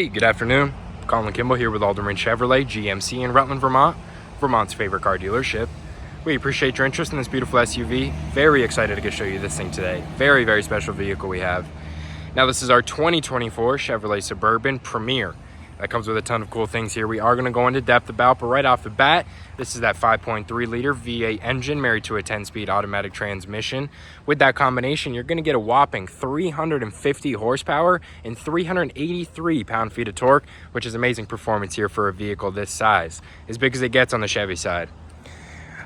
Hey, good afternoon. Colin Kimball here with Alderman Chevrolet GMC in Rutland, Vermont, Vermont's favorite car dealership. We appreciate your interest in this beautiful SUV. Very excited to show you this thing today. Very, very special vehicle we have. Now, this is our 2024 Chevrolet Suburban Premier. That comes with a ton of cool things here. We are going to go into depth about, but right off the bat, this is that 5.3 liter V8 engine married to a 10-speed automatic transmission. With that combination, you're going to get a whopping 350 horsepower and 383 pound-feet of torque, which is amazing performance here for a vehicle this size, as big as it gets on the Chevy side.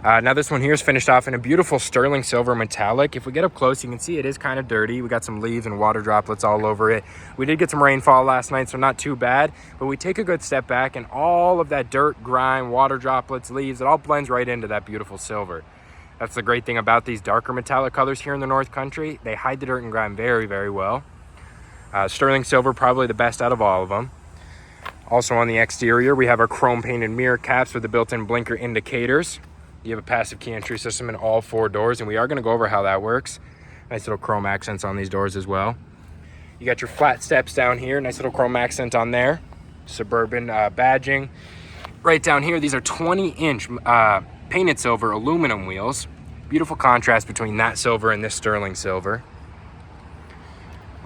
Now this one here is finished off in a beautiful sterling silver metallic. If we get up close, you can see it is kind of dirty. We got some leaves and water droplets all over it. We did get some rainfall last night, so not too bad. But we take a good step back and all of that dirt, grime, water droplets, leaves, it all blends right into that beautiful silver. That's the great thing about these darker metallic colors here in the North Country. They hide the dirt and grime very, very well. Sterling silver, probably the best out of all of them. Also on the exterior, we have our chrome painted mirror caps with the built-in blinker indicators. You have a passive key entry system in all four doors, and we are going to go over how that works. Nice little chrome accents on these doors as well. You got your flat steps down here, nice little chrome accent on there. Suburban badging. Right down here, these are 20-inch painted silver aluminum wheels. Beautiful contrast between that silver and this sterling silver.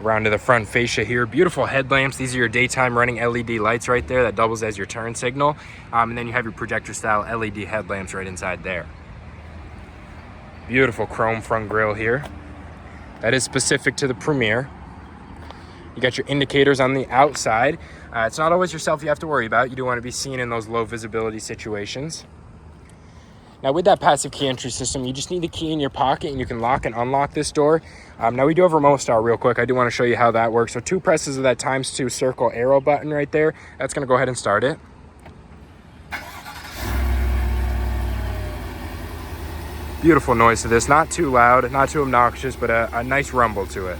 Around to the front fascia here, beautiful headlamps. These are your daytime running LED lights right there that doubles as your turn signal. And then you have your projector style LED headlamps right inside there. Beautiful chrome front grille here. That is specific to the Premier. You got your indicators on the outside. It's not always yourself you have to worry about. You do want to be seen in those low visibility situations. Now with that passive key entry system, you just need the key in your pocket and you can lock and unlock this door. Now we do have remote start real quick. I do want to show you how that works. So 2 presses of that ×2 circle arrow button right there. That's going to go ahead and start it. Beautiful noise to this. Not too loud, not too obnoxious, but a nice rumble to it.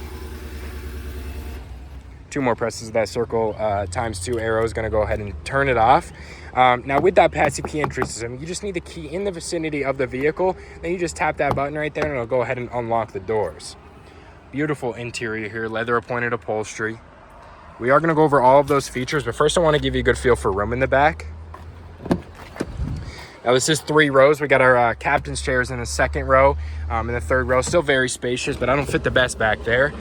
2 more presses of that circle ×2 arrow is going to go ahead and turn it off. Now with that passive key entry system, you just need the key in the vicinity of the vehicle. Then you just tap that button right there and it'll go ahead and unlock the doors. Beautiful interior here, leather appointed upholstery. We are going to go over all of those features, but first I want to give you a good feel for room in the back. Now this is 3 rows. We got our captain's chairs in the 2nd row and the 3rd row. Still very spacious, but I don't fit the best back there.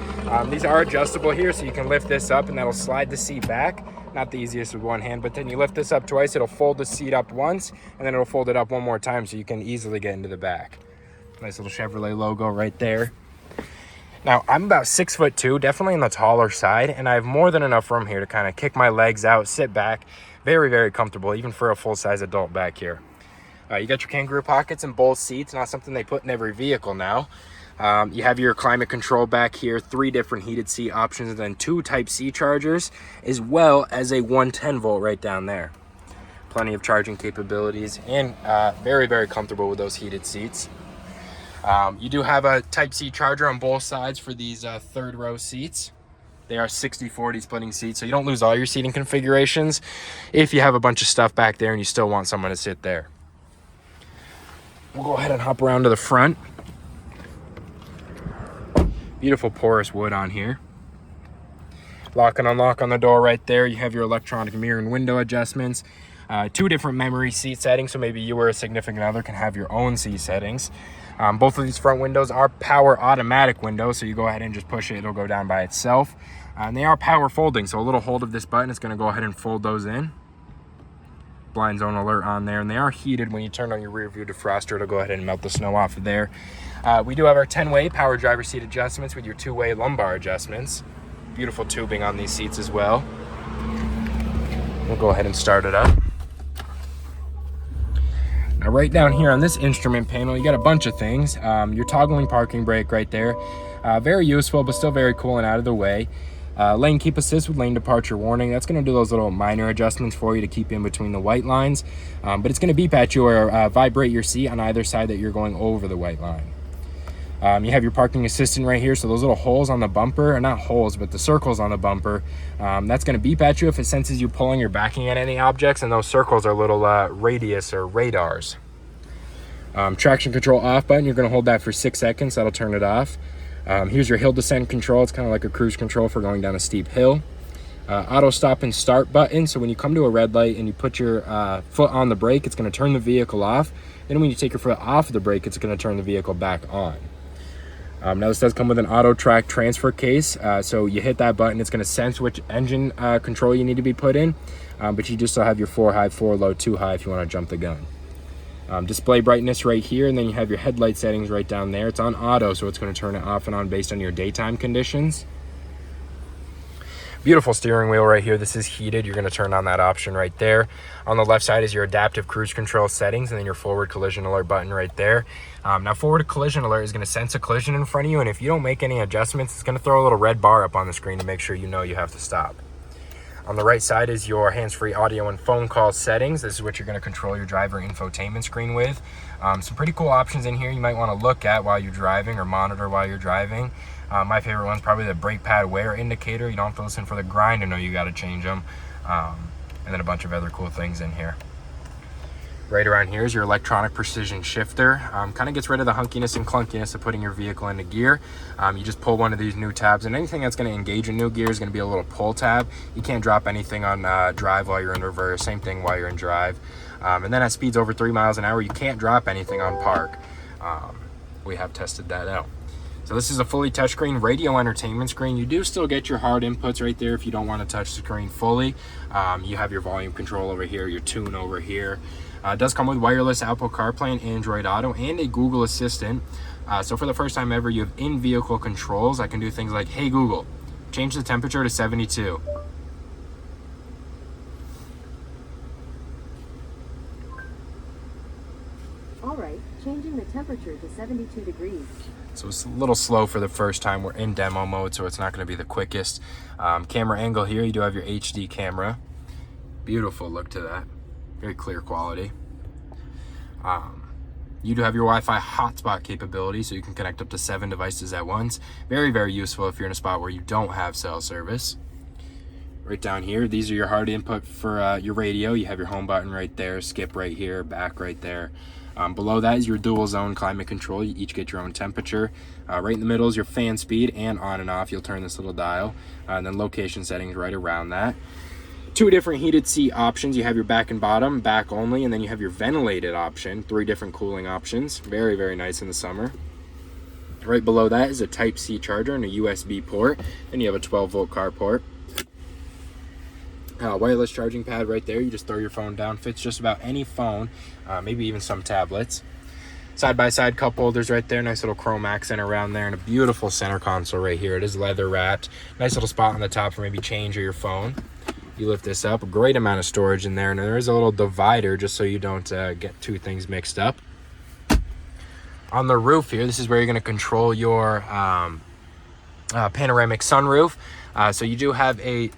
These are adjustable here, so you can lift this up and that'll slide the seat back. Not the easiest with one hand, but then you lift this up twice, it'll fold the seat up once, and then it'll fold it up one more time so you can easily get into the back. Nice little Chevrolet logo right there. Now, I'm about 6'2", definitely on the taller side, and I have more than enough room here to kind of kick my legs out, sit back. Very, very comfortable, even for a full-size adult back here. You got your kangaroo pockets in both seats, not something they put in every vehicle now. You have your climate control back here, 3 different heated seat options, and then 2 Type-C chargers, as well as a 110 volt right down there. Plenty of charging capabilities, and very, very comfortable with those heated seats. You do have a Type-C charger on both sides for these 3rd row seats. They are 60/40 splitting seats, so you don't lose all your seating configurations if you have a bunch of stuff back there and you still want someone to sit there. We'll go ahead and hop around to the front. Beautiful porous wood on here. Lock and unlock on the door right there. You have your electronic mirror and window adjustments. 2 different memory seat settings, so maybe you or a significant other can have your own seat settings. Both of these front windows are power automatic windows, so you go ahead and just push it, it'll go down by itself. And they are power folding, so a little hold of this button is going to go ahead and fold those in. Blind zone alert on there, and they are heated. When you turn on your rear view defroster, it'll go ahead and melt the snow off of there. We do have our 10-way power driver seat adjustments with your 2-way lumbar adjustments. Beautiful tubing on these seats as well. We'll go ahead and start it up. Now right down here on this instrument panel, you got a bunch of things. Your toggling parking brake right there. Very useful, but still very cool and out of the way. Lane keep assist with lane departure warning. That's going to do those little minor adjustments for you to keep in between the white lines. But it's going to beep at you or vibrate your seat on either side that you're going over the white line. You have your parking assistant right here. So those little holes on the bumper, or not holes, but the circles on the bumper, that's going to beep at you if it senses you pulling or backing at any objects. And those circles are little radius or radars. Traction control off button, you're going to hold that for 6 seconds. That'll turn it off. Here's your hill descent control. It's kind of like a cruise control for going down a steep hill. auto stop and start button. So when you come to a red light and you put your foot on the brake, it's going to turn the vehicle off. Then when you take your foot off of the brake, it's going to turn the vehicle back on. Now this does come with an auto track transfer case. So you hit that button, it's going to sense which engine control you need to be put in. But you just still have your 4 high, 4 low, 2 high if you want to jump the gun. Display brightness right here, and then you have your headlight settings right down there. It's on auto, so it's going to turn it off and on based on your daytime conditions. Beautiful steering wheel right here. This is heated. You're going to turn on that option right there. On the left side is your adaptive cruise control settings, and then your forward collision alert button right there. Now forward collision alert is going to sense a collision in front of you, and if you don't make any adjustments, it's going to throw a little red bar up on the screen to make sure you know you have to stop. On the right side is your hands-free audio and phone call settings. This is what you're going to control your driver infotainment screen with. Some pretty cool options in here you might want to look at while you're driving or monitor while you're driving. My favorite one's probably the brake pad wear indicator. You don't have to listen for the grind to know you got to change them. And then a bunch of other cool things in here. Right around here is your electronic precision shifter. Kind of gets rid of the hunkiness and clunkiness of putting your vehicle into gear. You just pull one of these new tabs, and anything that's going to engage in new gear is going to be a little pull tab. You can't drop anything on drive while you're in reverse. Same thing while you're in drive. And then at speeds over 3 miles an hour, you can't drop anything on park. We have tested that out. So this is a fully touchscreen radio entertainment screen. You do still get your hard inputs right there if you don't want to touch the screen fully. You have your volume control over here, your tune over here. It does come with wireless Apple CarPlay and Android Auto and a Google Assistant. So for the first time ever, you have in-vehicle controls. I can do things like, hey Google, change the temperature to 72. All right, changing the temperature to 72 degrees. So it's a little slow for the first time. We're in demo mode, so it's not going to be the quickest. Camera angle here, you do have your HD camera. Beautiful look to that. Very clear quality. You do have your Wi-Fi hotspot capability, so you can connect up to 7 devices at once. Very, very useful if you're in a spot where you don't have cell service. Right down here, these are your hard input for your radio. You have your home button right there, skip right here, back right there. Below that is your dual zone climate control. You each get your own temperature. Right in the middle is your fan speed and on and off. You'll turn this little dial. And then location settings right around that. 2 different heated seat options. You have your back and bottom, back only, and then you have your ventilated option. 3 different cooling options. Very, very nice in the summer. Right below that is a Type-C charger and a USB port. And you have a 12-volt car port. Wireless charging pad right there. You just throw your phone down. Fits just about any phone, maybe even some tablets. Side-by-side cup holders right there. Nice little chrome accent around there, and a beautiful center console right here. It is leather wrapped. Nice little spot on the top for maybe change or your phone. You lift this up, a great amount of storage in there, and there is a little divider just so you don't get 2 things mixed up. On the roof here, this is where you're going to control your panoramic sunroof. So you do have a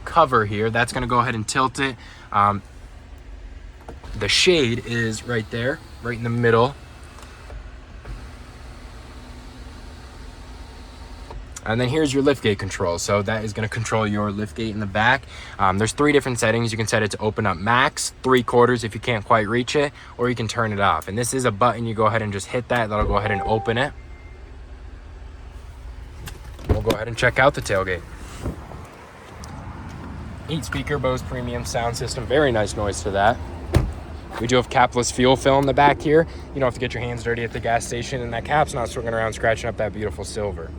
cover here that's going to go ahead and tilt it. The shade is right there, right in the middle. And then here's your liftgate control. So that is going to control your liftgate in the back. There's 3 different settings. You can set it to open up max, 3/4 if you can't quite reach it, or you can turn it off. And this is a button. You go ahead and just hit that. That'll go ahead and open it. We'll go ahead and check out the tailgate. 8-speaker Bose premium sound system. Very nice noise to that. We do have capless fuel fill in the back here. You don't have to get your hands dirty at the gas station, and that cap's not swinging around scratching up that beautiful silver.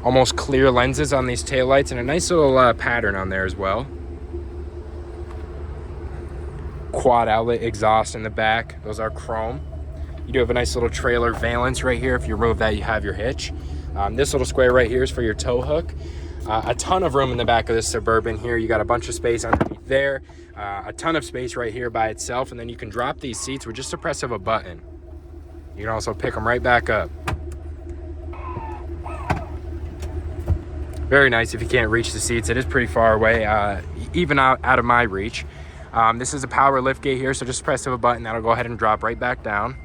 Almost clear lenses on these taillights, and a nice little pattern on there as well. Quad outlet exhaust in the back. Those are chrome. You do have a nice little trailer valance right here. If you remove that, you have your hitch. This little square right here is for your tow hook. A ton of room in the back of this Suburban here. You got a bunch of space underneath there. A ton of space right here by itself, and then you can drop these seats with just the press of a button. You can also pick them right back up. Very nice if you can't reach the seats. It is pretty far away, even out of my reach. This is a power lift gate here, so just press of a button. That'll go ahead and drop right back down.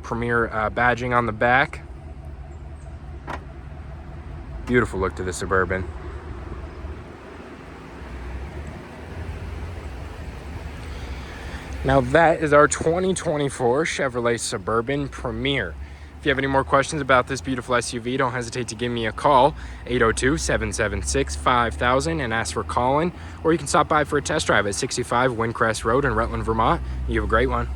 Premier badging on the back. Beautiful look to the Suburban. Now that is our 2024 Chevrolet Suburban Premier. If you have any more questions about this beautiful SUV, don't hesitate to give me a call, 802-776-5000, and ask for Colin, or you can stop by for a test drive at 65 Windcrest Road in Rutland, Vermont. You have a great one.